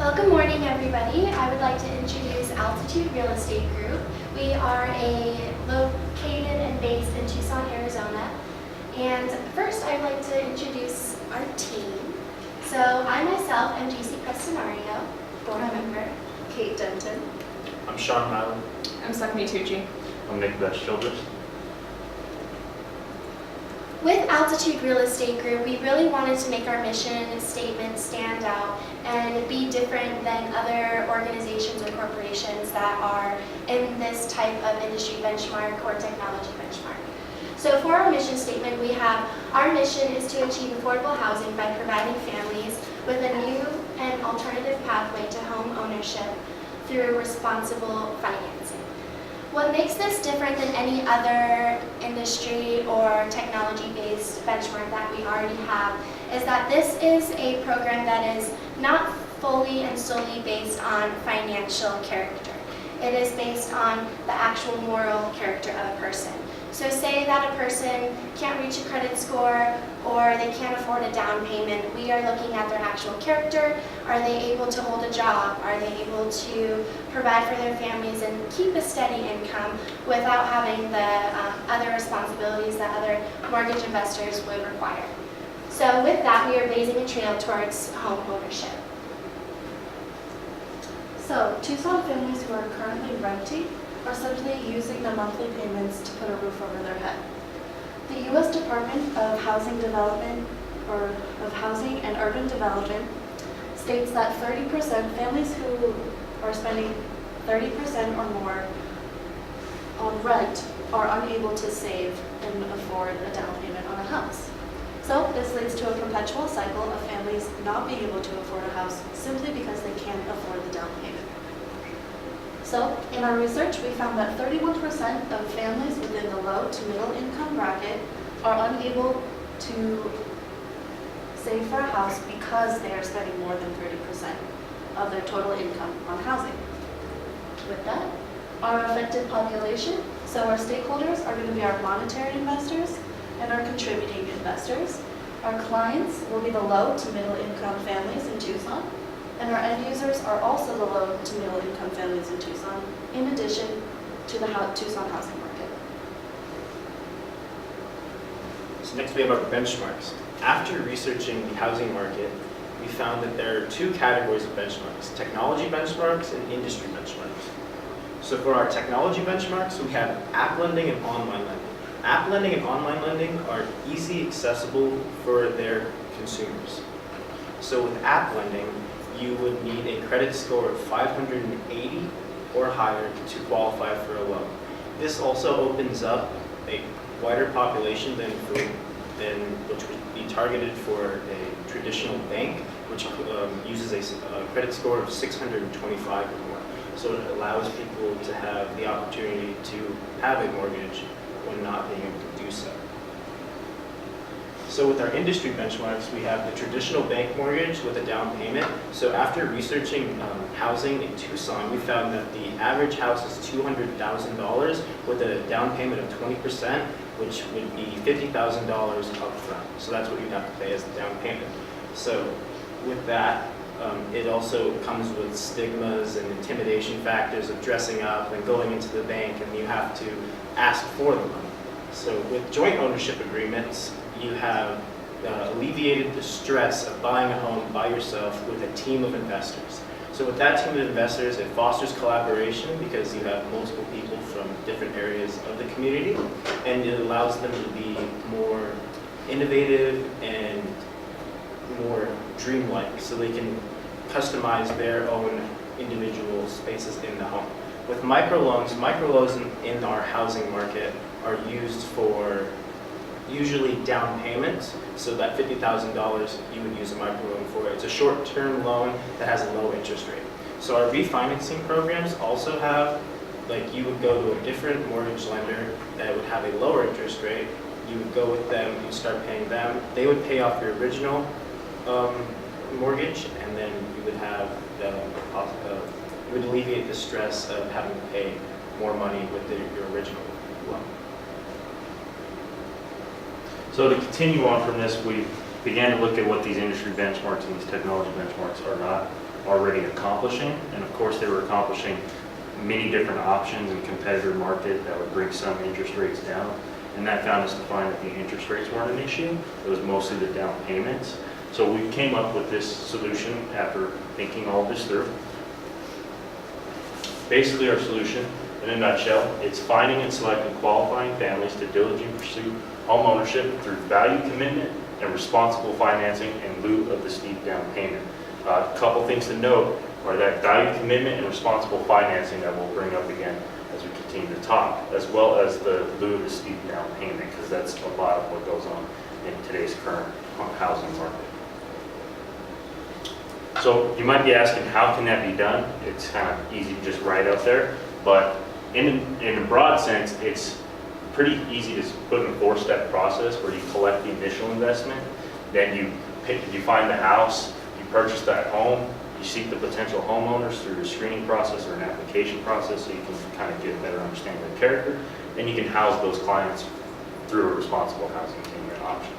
Well, good morning, everybody. I would like to introduce Altitude Real Estate Group. We are located and based in Tucson, Arizona. And first, I'd like to introduce our team. So I myself am GC Prestanario, board member. Kate Denton. I'm Sean Mylan. I'm Sakmi Tucci. I'm Nicholas Childress. With Altitude Real Estate Group, we really wanted to make our mission statement stand out and be different than other organizations or corporations that are in this type of industry benchmark or technology benchmark. So for our mission statement, we have our mission is to achieve affordable housing by providing families with a new and alternative pathway to home ownership through responsible financing. What makes this different than any other industry or technology-based benchmark that we already have is that this is a program that is not fully and solely based on financial character. It is based on the actual moral character of a person. So say that a person can't reach a credit score or they can't afford a down payment, we are looking at their actual character. Are they able to hold a job? Are they able to provide for their families and keep a steady income without having the other responsibilities that other mortgage investors would require? So with that, we are blazing a trail towards home ownership. So, Tucson families who are currently renting are simply using the monthly payments to put a roof over their head. The U.S. Department of Housing Development, or of Housing and Urban Development, states that 30% families who are spending 30% or more on rent are unable to save and afford a down payment on a house. So this leads to a perpetual cycle of families not being able to afford a house simply because they can't afford the down payment. So in our research, we found that 31% of families within the low to middle income bracket are unable to save for a house because they are spending more than 30% of their total income on housing. With that, our affected population, so our stakeholders are going to be our monetary investors and our contributing investors. Our clients will be the low to middle income families in Tucson, and our end users are also the low to middle income families in Tucson, in addition to the Tucson housing market. So next we have our benchmarks. After researching the housing market, we found that there are two categories of benchmarks: technology benchmarks and industry benchmarks. So for our technology benchmarks, we have app lending and online lending. App lending and online lending are easy, accessible for their consumers. So with app lending, you would need a credit score of 580 or higher to qualify for a loan. This also opens up a wider population than which would be targeted for a traditional bank, which uses a credit score of 625 or more. So it allows people to have the opportunity to have a mortgage when not being able to do so. So with our industry benchmarks, we have the traditional bank mortgage with a down payment. So after researching housing in Tucson, we found that the average house is $200,000 with a down payment of 20%, which would be $50,000 upfront. So that's what you'd have to pay as the down payment. So with that, it also comes with stigmas and intimidation factors of dressing up and going into the bank, and you have to ask for the money. So with joint ownership agreements, you have alleviated the stress of buying a home by yourself with a team of investors. So with that team of investors, it fosters collaboration because you have multiple people from different areas of the community, and it allows them to be more innovative and more dreamlike, so they can customize their own individual spaces in the home. With microloans in our housing market are used for usually down payments, so that $50,000 you would use a microloan for. It's a short-term loan that has a low interest rate. So our refinancing programs also have, like, you would go to a different mortgage lender that would have a lower interest rate. You would go with them, you start paying them. They would pay off your original mortgage, and then you would have it would alleviate the stress of having to pay more money with your original loan. So to continue on from this, we began to look at what these industry benchmarks and these technology benchmarks are not already accomplishing. And of course, they were accomplishing many different options in competitor market that would bring some interest rates down. And that found us to find that the interest rates weren't an issue. It was mostly the down payments. So we came up with this solution after thinking all this through. Basically, our solution, in a nutshell, it's finding and selecting qualifying families to diligently pursue home ownership through value commitment and responsible financing in lieu of the steep down payment. A couple things to note are that value commitment and responsible financing that we'll bring up again as we continue to talk, as well as the lieu of the steep down payment, because that's a lot of what goes on in today's current housing market. So you might be asking, how can that be done? It's kind of easy to just write out there, but in a broad sense, it's pretty easy to put in a 4-step process where you collect the initial investment, then you find the house, you purchase that home, you seek the potential homeowners through a screening process or an application process so you can kind of get a better understanding of their character, and you can house those clients through a responsible housing payment option.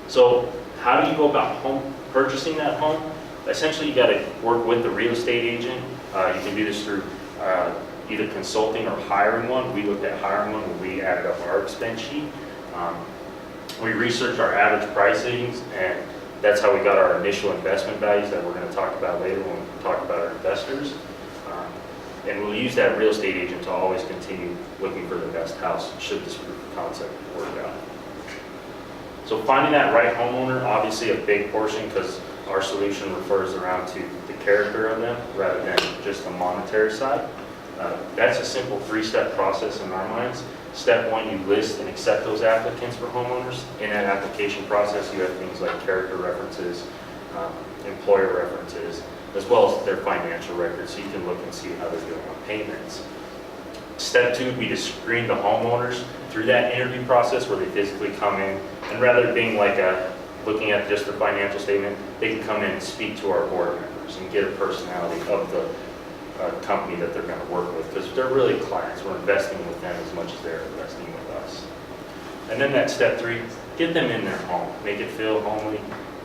So how do you go about purchasing that home? Essentially, you got to work with the real estate agent. You can do this through either consulting or hiring one. We looked at hiring one when we added up our expense sheet. We researched our average pricings, and that's how we got our initial investment values that we're going to talk about later when we talk about our investors. And we'll use that real estate agent to always continue looking for the best house should this proof of concept work out. So finding that right homeowner, obviously a big portion, because our solution refers around to the character of them rather than just the monetary side. That's a simple 3-step process in our minds. Step 1, you list and accept those applicants for homeowners. In that application process, you have things like character references, employer references, as well as their financial records, so you can look and see how they're doing on payments. Step 2 would be to screen the homeowners through that interview process where they physically come in, and rather than being like looking at just the financial statement, they can come in and speak to our board members and get a personality of the company that they're going to work with, because they're really clients. We're investing with them as much as they're investing with us. And then that step 3, get them in their home, make it feel homely,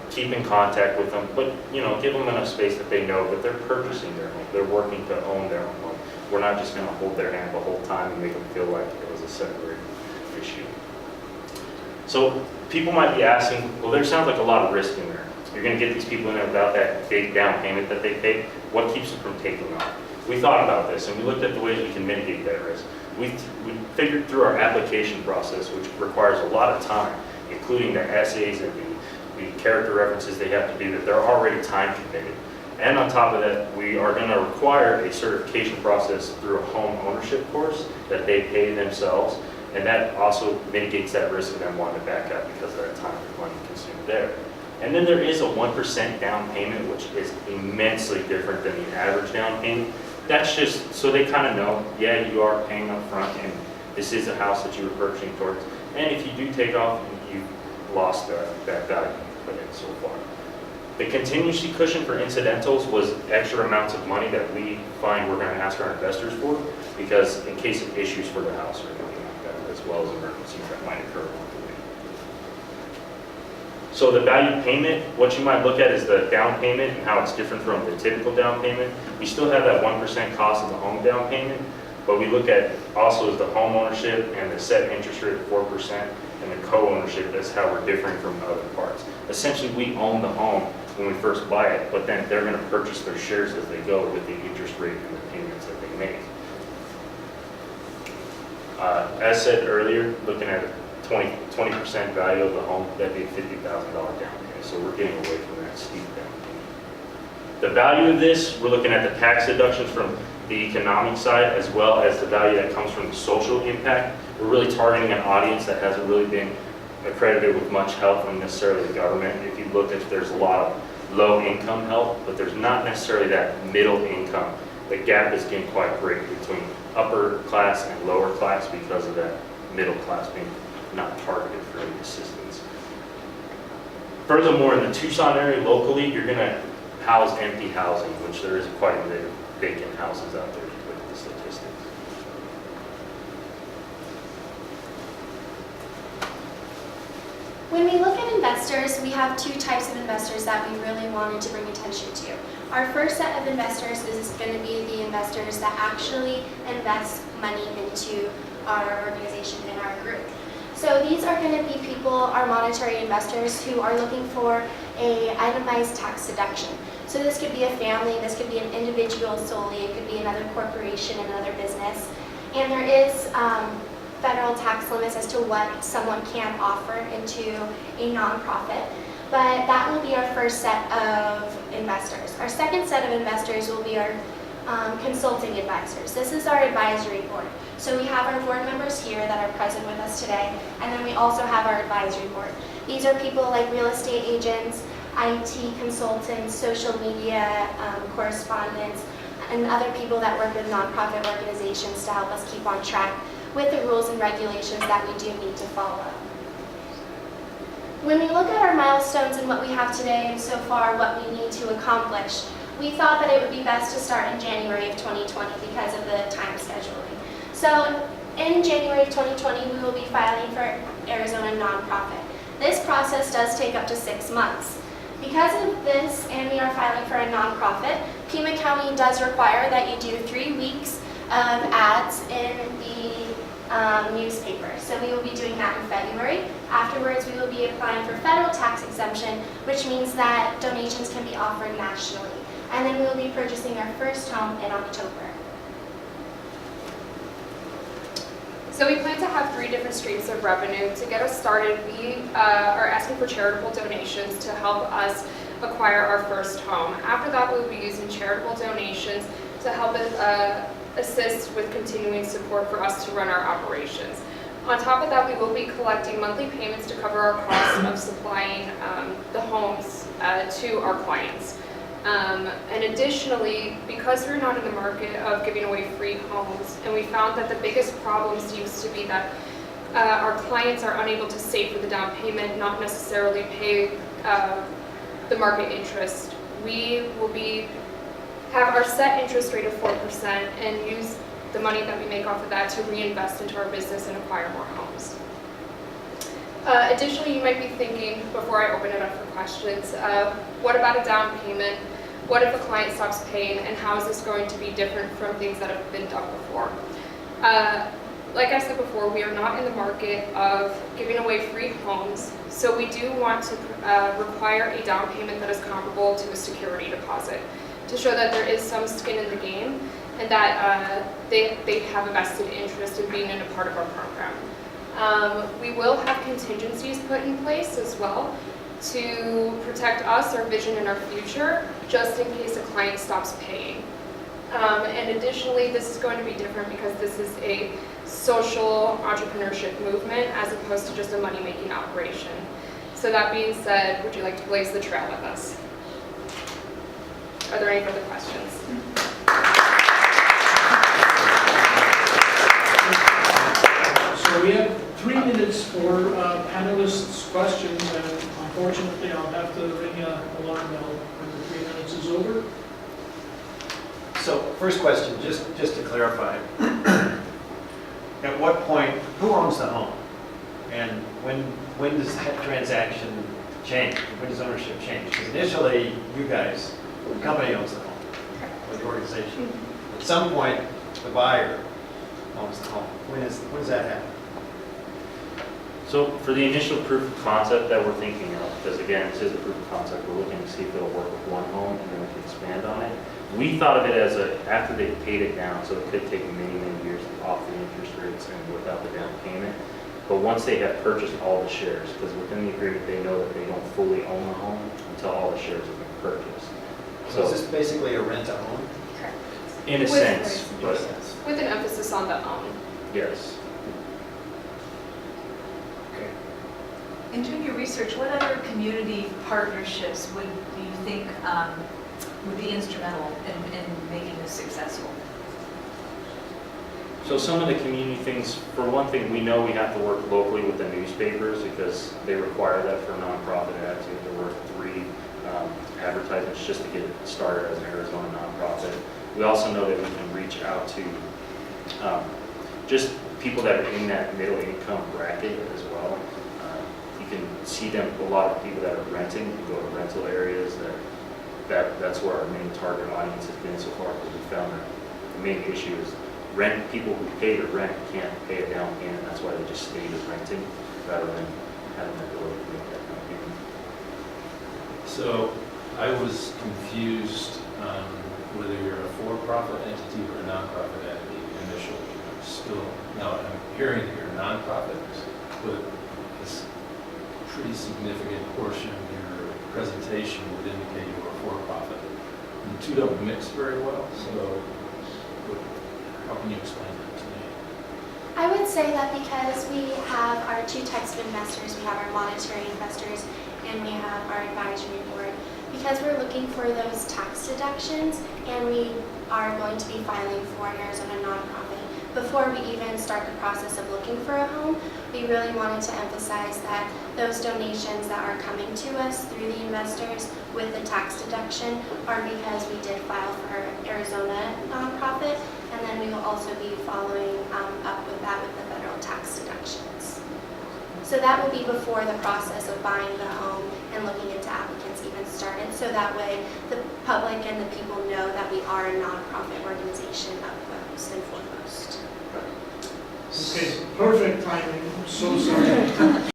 keep in contact with them, but give them enough space that they know that they're purchasing their home, they're working to own their own home. We're not just going to hold their hand the whole time and make them feel like it was a separate issue. So people might be asking, well, there sounds like a lot of risk in there. You're going to get these people in there without that big down payment that they pay. What keeps them from taking off? We thought about this, and we looked at the ways we can mitigate that risk. We figured through our application process, which requires a lot of time, including the essays and the character references they have to do, that they're already time committed. And on top of that, we are going to require a certification process through a home ownership course that they pay themselves, and that also mitigates that risk of them wanting to back out because of that time and money consumed there. And then there is a 1% down payment, which is immensely different than the average down payment. That's just so they kind of know, yeah, you are paying up front, and this is a house that you were purchasing towards. And if you do take off, you've lost that value you put in so far. The contingency cushion for incidentals was extra amounts of money that we find we're going to ask our investors for, because in case of issues for the house or anything like that, as well as emergencies that might occur along the way. So the value payment, what you might look at is the down payment and how it's different from the typical down payment. We still have that 1% cost of the home down payment, but we look at also as the home ownership and the set interest rate of 4% and the co-ownership. That's how we're different from other parts. Essentially, we own the home when we first buy it, but then they're going to purchase their shares as they go with the interest rate and the payments that they make. As said earlier, looking at 20% value of the home, that'd be a $50,000 down payment. So we're getting away from that steep down payment. The value of this, we're looking at the tax deductions from the economic side, as well as the value that comes from the social impact. We're really targeting an audience that hasn't really been accredited with much help from necessarily the government. If you look at, there's a lot of low income help, but there's not necessarily that middle income. The gap is getting quite great between upper class and lower class because of that middle class being not targeted for any assistance. Furthermore, in the Tucson area locally, you're going to house empty housing, which there is quite a bit of vacant houses out there if you look at the statistics. When we look investors, we have two types of investors that we really wanted to bring attention to. Our first set of investors is going to be the investors that actually invest money into our organization and our group. So these are going to be people, our monetary investors, who are looking for a itemized tax deduction. So this could be a family, this could be an individual solely, it could be another corporation, another business. And there is federal tax limits as to what someone can offer into a nonprofit. But that will be our first set of investors. Our second set of investors will be our consulting advisors. This is our advisory board. So we have our board members here that are present with us today, and then we also have our advisory board. These are people like real estate agents, IT consultants, social media correspondents, and other people that work with nonprofit organizations to help us keep on track with the rules and regulations that we do need to follow. When we look at our milestones and what we have today and so far what we need to accomplish, we thought that it would be best to start in January of 2020 because of the time scheduling. So in January of 2020, we will be filing for Arizona nonprofit. This process does take up to 6 months. Because of this, and we are filing for a nonprofit, Pima County does require that you do 3 weeks of ads in the newspaper. So we will be doing that in February. Afterwards, we will be applying for federal tax exemption, which means that donations can be offered nationally. And then we will be purchasing our first home in October. So we plan to have 3 different streams of revenue. To get us started, we are asking for charitable donations to help us acquire our first home. After that, we will be using charitable donations to help assist with continuing support for us to run our operations. On top of that, we will be collecting monthly payments to cover our costs of supplying the homes to our clients. And additionally, because we're not in the market of giving away free homes, and we found that the biggest problems used to be that our clients are unable to save for the down payment, not necessarily pay the market interest. We will have our set interest rate of 4% and use the money that we make off of that to reinvest into our business and acquire more homes. Additionally, you might be thinking, before I open it up for questions, what about a down payment? What if a client stops paying, and how is this going to be different from things that have been done before? Like I said before, we are not in the market of giving away free homes, so we do want to require a down payment that is comparable to a security deposit to show that there is some skin in the game and that they have a vested interest in being in a part of our program. We will have contingencies put in place as well to protect us, our vision, and our future, just in case a client stops paying. And additionally, this is going to be different because this is a social entrepreneurship movement as opposed to just a money-making operation. So that being said, would you like to blaze the trail with us? Are there any further questions? So we have 3 minutes for panelists' questions, and unfortunately, I'll have to ring an alarm bell when the 3 minutes is over. So, first question, just to clarify. At what point, who owns the home? And when does that transaction change? When does ownership change? Because initially, you guys, the company owns the home, or the organization. At some point, the buyer owns the home. When does that happen? So for the initial proof of concept that we're thinking of, because again, this is a proof of concept, we're looking to see if it'll work with one home and then we can expand on it. We thought of it as after they paid it down, so it could take many, many years off the interest rates and without the down payment. But once they have purchased all the shares, because within the agreement they know that they don't fully own the home until all the shares have been purchased. So is this basically a rent-to-own? Correct. In a sense, but With an emphasis on the own. yes. In doing your research, what other community partnerships do you think would be instrumental in making this successful? So some of the community things, for one thing, we know we have to work locally with the newspapers because they require that for nonprofit ads. You have to work 3 advertisements just to get it started as an Arizona nonprofit. We also know that we can reach out to just people that are in that middle income bracket as well. can see them, a lot of people that are renting, you go to rental areas, that's where our main target audience has been so far, because we found that the main issue is people who pay to rent can't pay a down payment, that's why they just stay with renting rather than having the ability to make that down payment. So I was confused whether you're a for-profit entity or a nonprofit entity initially. I'm still, now I'm hearing that you're a nonprofit, but this pretty significant portion of your presentation would indicate you're a for-profit. The two don't mix very well, so how can you explain that to me? I would say that because we have our two types of investors, we have our monetary investors and we have our advisory board. Because we're looking for those tax deductions and we are going to be filing for Arizona nonprofit, before we even start the process of looking for a home, we really wanted to emphasize that those donations that are coming to us through the investors with the tax deduction are because we did file for Arizona nonprofit, and then we will also be following up with that with the federal tax deductions. So that will be before the process of buying the home and looking into applicants even started, so that way the public and the people know that we are a nonprofit organization first and foremost. Okay, perfect timing, I'm so sorry.